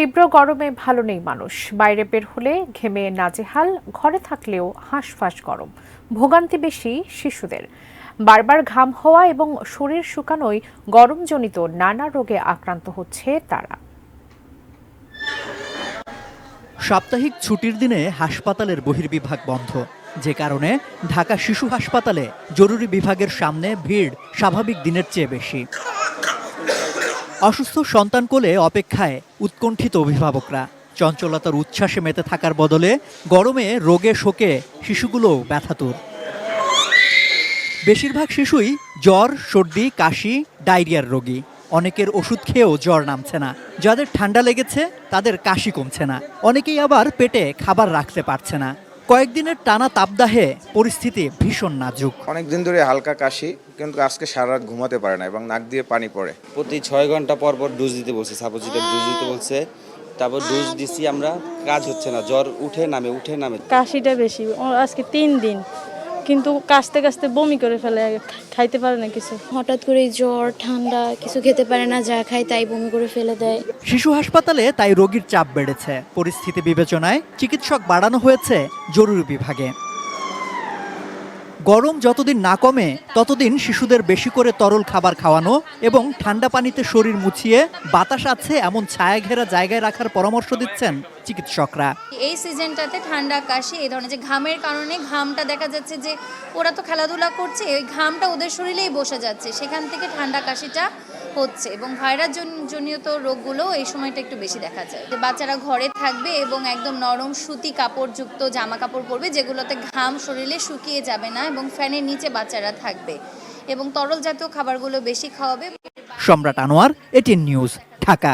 তীব্র গরমে ভালো নেই মানুষ। বাইরে বের হলে ঘেমে নাজেহাল, ঘরে থাকলেও হাঁসফাঁস গরম। ভোগান্তি বেশি শিশুদের। বারবার ঘাম হওয়া এবং শরীর শুকানোয় গরমজনিত নানা রোগে আক্রান্ত হচ্ছে তারা। সাপ্তাহিক ছুটির দিনে হাসপাতালের বহির্বিভাগ বন্ধ, যে কারণে ঢাকা শিশু হাসপাতালে জরুরি বিভাগের সামনে ভিড় স্বাভাবিক দিনের চেয়ে বেশি। অসুস্থ সন্তান কোলে অপেক্ষায় উৎকণ্ঠিত অভিভাবকরা। চঞ্চলতার উচ্ছ্বাসে মেতে থাকার বদলে গরমে রোগে শোকে শিশুগুলোও ব্যথাতুর। বেশিরভাগ শিশুই জ্বর, সর্দি, কাশি, ডায়রিয়ার রোগী। অনেকের ওষুধ খেয়েও জ্বর নামছে না। যাদের ঠান্ডা লেগেছে তাদের কাশি কমছে না। অনেকেই আবার পেটে খাবার রাখতে পারছে না। কয়েকদিনের টানা তাপদাহে পরিস্থিতি ভীষণ নাজুক। অনেকদিন ধরে হালকা কাশি, কিন্তু আজকে সারা রাত ঘুমাতে পারে না এবং নাক দিয়ে পানি পড়ে। প্রতি 6 ঘন্টা পর পর ডোজ দিতে বলছে, সাপোজিটর ডোজ দিতে বলছে। তারপর ডোজ দিছি আমরা, কাজ হচ্ছে না, জ্বর উঠে নামে। কাশিটা বেশি, আজকে 3 দিন, কিন্তু কাশতে কাশতে বমি করে ফেলে, খাইতে পারে না কিছু। হঠাৎ করে জ্বর ঠান্ডা কিছু খেতে পারে না, যা খায় তাই বমি করে ফেলে দেয়। শিশু হাসপাতালে তাই রোগীর চাপ বেড়েছে। পরিস্থিতি বিবেচনায় চিকিৎসক বাড়ানো হয়েছে জরুরি বিভাগে। গরম যতদিন না কমে ততদিন শিশুদের বেশি করে তরল খাবার খাওয়ানো এবং ঠান্ডা পানিতে শরীর মুছিয়ে বাতাস আছে এমন ছায়া ঘেরা জায়গায় রাখার পরামর্শ দিচ্ছেন চিকিৎসকরা। এই সিজনটাতে ঠান্ডা কাশি এই ধরনের যে ঘামের কারণে ঘামটা দেখা যাচ্ছে যে ওরা তো খেলাধুলা করছে, ওই ঘামটা ওদের শরীরেই বসে যাচ্ছে, সেখান থেকে ঠান্ডা কাশিটা হচ্ছে এবং ভাইরাস জনিত রোগগুলো এই সময়টা একটু বেশি দেখা যায়। বাচ্চারা ঘরে থাকবে এবং একদম নরম সুতি কাপড়যুক্ত জামা কাপড় পরবে, যেগুলোতে ঘাম শরীরে শুকিয়ে যাবে না, এবং ফ্যানের নিচে বাচ্চারা থাকবে এবং তরল জাতীয় খাবারগুলো বেশি খাওয়াবে। সম্রাট আনোয়ার, এটিএন নিউজ, ঢাকা।